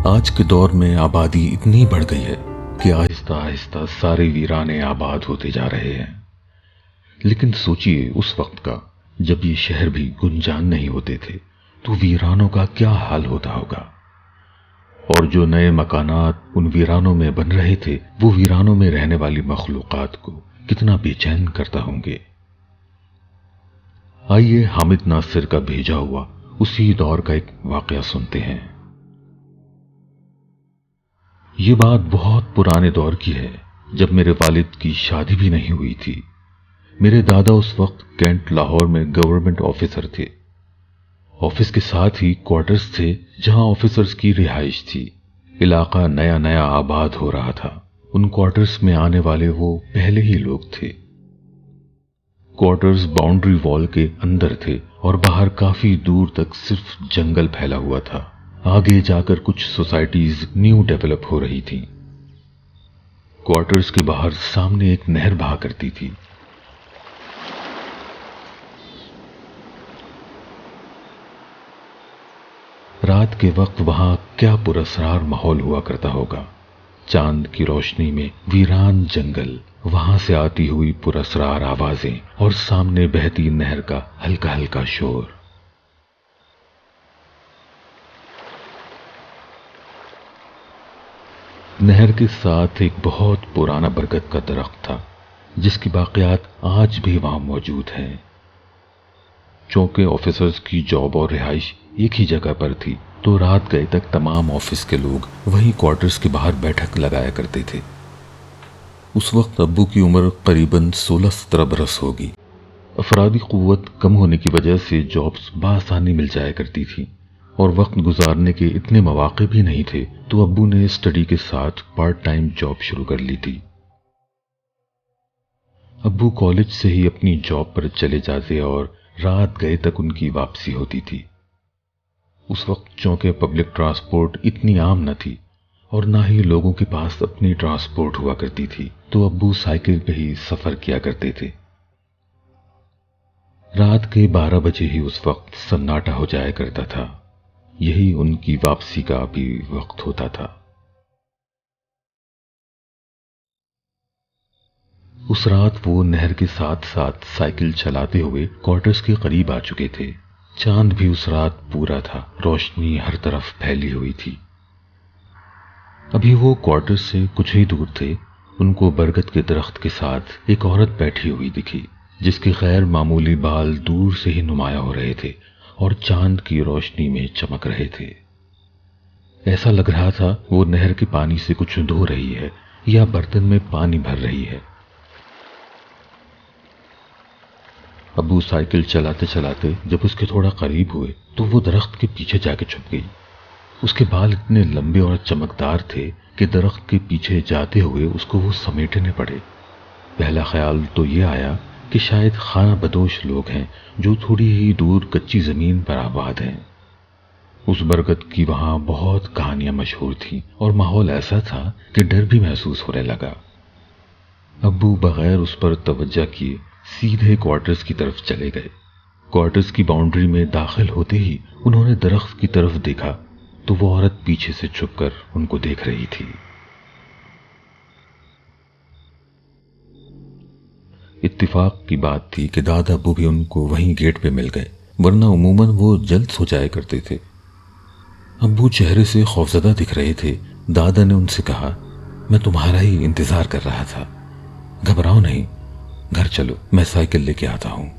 آج کے دور میں آبادی اتنی بڑھ گئی ہے کہ آہستہ آہستہ سارے ویرانے آباد ہوتے جا رہے ہیں، لیکن سوچئے اس وقت کا جب یہ شہر بھی گنجان نہیں ہوتے تھے تو ویرانوں کا کیا حال ہوتا ہوگا، اور جو نئے مکانات ان ویرانوں میں بن رہے تھے وہ ویرانوں میں رہنے والی مخلوقات کو کتنا بے چین کرتا ہوں گے۔ آئیے حامد ناصر کا بھیجا ہوا اسی دور کا ایک واقعہ سنتے ہیں۔ یہ بات بہت پرانے دور کی ہے، جب میرے والد کی شادی بھی نہیں ہوئی تھی۔ میرے دادا اس وقت کینٹ لاہور میں گورنمنٹ آفیسر تھے۔ آفس کے ساتھ ہی کوارٹرز تھے جہاں آفیسرز کی رہائش تھی۔ علاقہ نیا نیا آباد ہو رہا تھا۔ ان کوارٹرز میں آنے والے وہ پہلے ہی لوگ تھے۔ کوارٹرز باؤنڈری وال کے اندر تھے اور باہر کافی دور تک صرف جنگل پھیلا ہوا تھا۔ آگے جا کر کچھ سوسائٹیز نیو ڈیولپ ہو رہی تھیں۔ کوارٹرز کے باہر سامنے ایک نہر بہا کرتی تھی۔ رات کے وقت وہاں کیا پراسرار ماحول ہوا کرتا ہوگا۔ چاند کی روشنی میں ویران جنگل، وہاں سے آتی ہوئی پراسرار آوازیں اور سامنے بہتی نہر کا ہلکا ہلکا شور۔ نہر کے ساتھ ایک بہت پرانا برگد کا درخت تھا جس کی باقیات آج بھی وہاں موجود ہیں۔ چونکہ آفیسرز کی جاب اور رہائش ایک ہی جگہ پر تھی تو رات گئے تک تمام آفس کے لوگ وہیں کوارٹرز کے باہر بیٹھک لگایا کرتے تھے۔ اس وقت ابو کی عمر قریباً 16-17 برس ہوگی۔ افرادی قوت کم ہونے کی وجہ سے جابز بآسانی مل جایا کرتی تھی اور وقت گزارنے کے اتنے مواقع بھی نہیں تھے، تو ابو نے اسٹڈی کے ساتھ پارٹ ٹائم جاب شروع کر لی تھی۔ ابو کالج سے ہی اپنی جاب پر چلے جاتے اور رات گئے تک ان کی واپسی ہوتی تھی۔ اس وقت چونکہ پبلک ٹرانسپورٹ اتنی عام نہ تھی اور نہ ہی لوگوں کے پاس اپنی ٹرانسپورٹ ہوا کرتی تھی، تو ابو سائیکل پہ ہی سفر کیا کرتے تھے۔ رات کے 12 بجے ہی اس وقت سناٹا ہو جایا کرتا تھا۔ یہی ان کی واپسی کا بھی وقت ہوتا تھا۔ اس رات وہ نہر کے ساتھ ساتھ سائیکل چلاتے ہوئے کوارٹرز کے قریب آ چکے تھے۔ چاند بھی اس رات پورا تھا، روشنی ہر طرف پھیلی ہوئی تھی۔ ابھی وہ کوارٹرز سے کچھ ہی دور تھے، ان کو برگد کے درخت کے ساتھ ایک عورت بیٹھی ہوئی دکھی جس کے غیر معمولی بال دور سے ہی نمایاں ہو رہے تھے اور چاند کی روشنی میں چمک رہے تھے۔ ایسا لگ رہا تھا وہ نہر کے پانی سے کچھ دھو رہی ہے یا برتن میں پانی بھر رہی ہے۔ ابو سائیکل چلاتے چلاتے جب اس کے تھوڑا قریب ہوئے تو وہ درخت کے پیچھے جا کے چھپ گئی۔ اس کے بال اتنے لمبے اور چمکدار تھے کہ درخت کے پیچھے جاتے ہوئے اس کو وہ سمیٹنے پڑے۔ پہلا خیال تو یہ آیا کہ شاید خانہ بدوش لوگ ہیں جو تھوڑی ہی دور کچی زمین پر آباد ہیں۔ اس برگد کی وہاں بہت کہانیاں مشہور تھیں اور ماحول ایسا تھا کہ ڈر بھی محسوس ہونے لگا۔ ابو بغیر اس پر توجہ کیے سیدھے کوارٹرز کی طرف چلے گئے۔ کوارٹرز کی باؤنڈری میں داخل ہوتے ہی انہوں نے درخت کی طرف دیکھا تو وہ عورت پیچھے سے چھپ کر ان کو دیکھ رہی تھی۔ اتفاق کی بات تھی کہ دادا ابو بھی ان کو وہیں گیٹ پہ مل گئے، ورنہ عموماً وہ جلد سو جایا کرتے تھے۔ ابو چہرے سے خوفزدہ دکھ رہے تھے۔ دادا نے ان سے کہا، میں تمہارا ہی انتظار کر رہا تھا، گھبراؤ نہیں، گھر چلو، میں سائیکل لے کے آتا ہوں۔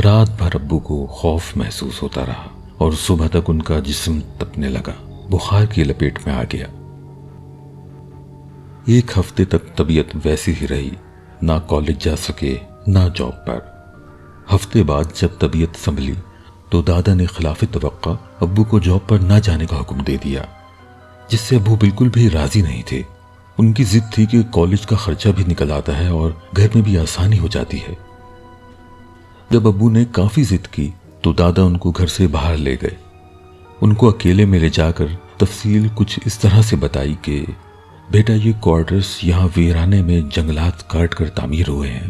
رات بھر ابو کو خوف محسوس ہوتا رہا اور صبح تک ان کا جسم تپنے لگا، بخار کی لپیٹ میں آ گیا۔ ایک ہفتے تک طبیعت ویسی ہی رہی، نہ کالج جا سکے نہ جاب پر۔ ہفتے بعد جب طبیعت سنبھلی تو دادا نے خلاف توقع ابو کو جاب پر نہ جانے کا حکم دے دیا، جس سے ابو بالکل بھی راضی نہیں تھے۔ ان کی ضد تھی کہ کالج کا خرچہ بھی نکل آتا ہے اور گھر میں بھی آسانی ہو جاتی ہے۔ جب ابو نے کافی ضد کی تو دادا ان کو گھر سے باہر لے گئے۔ ان کو اکیلے میں لے جا کر تفصیل کچھ اس طرح سے بتائی کہ بیٹا یہ کوارٹرز یہاں ویرانے میں جنگلات کاٹ کر تعمیر ہوئے ہیں۔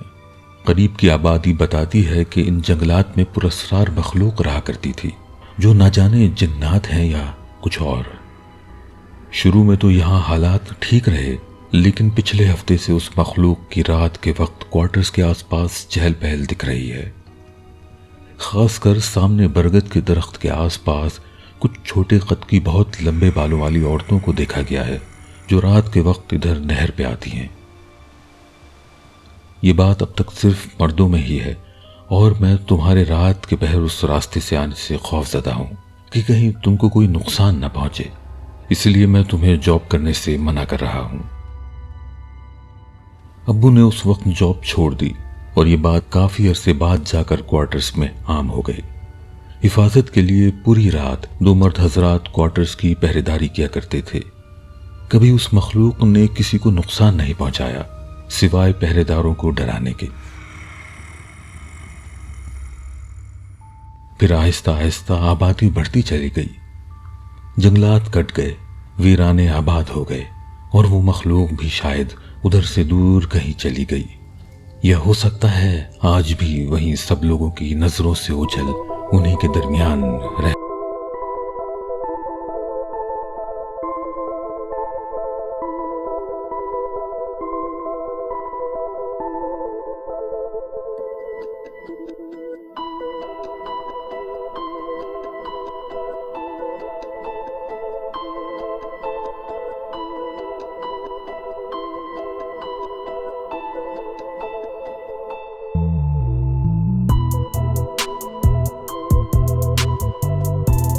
قریب کی آبادی بتاتی ہے کہ ان جنگلات میں پراسرار مخلوق رہا کرتی تھی۔ جو نہ جانے جنات ہیں یا کچھ اور۔ شروع میں تو یہاں حالات ٹھیک رہے، لیکن پچھلے ہفتے سے اس مخلوق کی رات کے وقت کوارٹرز کے آس پاس چہل پہل دکھ رہی ہے۔ خاص کر سامنے برگد کے درخت کے آس پاس کچھ چھوٹے قد کی بہت لمبے بالوں والی عورتوں کو دیکھا گیا ہے جو رات کے وقت ادھر نہر پہ آتی ہیں۔ یہ بات اب تک صرف مردوں میں ہی ہے، اور میں تمہارے رات کے پہر اس راستے سے آنے سے خوف زدہ ہوں کہ کہیں تم کو کوئی نقصان نہ پہنچے، اس لیے میں تمہیں جاب کرنے سے منع کر رہا ہوں۔ ابو نے اس وقت جاب چھوڑ دی اور یہ بات کافی عرصے بعد جا کر کوارٹرز میں عام ہو گئی۔ حفاظت کے لیے پوری رات 2 مرد حضرات کوارٹرز کی پہرےداری کیا کرتے تھے۔ کبھی اس مخلوق نے کسی کو نقصان نہیں پہنچایا سوائے پہرے داروں کو ڈرانے کے۔ پھر آہستہ آہستہ آبادی بڑھتی چلی گئی، جنگلات کٹ گئے، ویرانے آباد ہو گئے، اور وہ مخلوق بھی شاید ادھر سے دور کہیں چلی گئی، یا ہو سکتا ہے آج بھی وہیں سب لوگوں کی نظروں سے اوجھل انہی کے درمیان رہ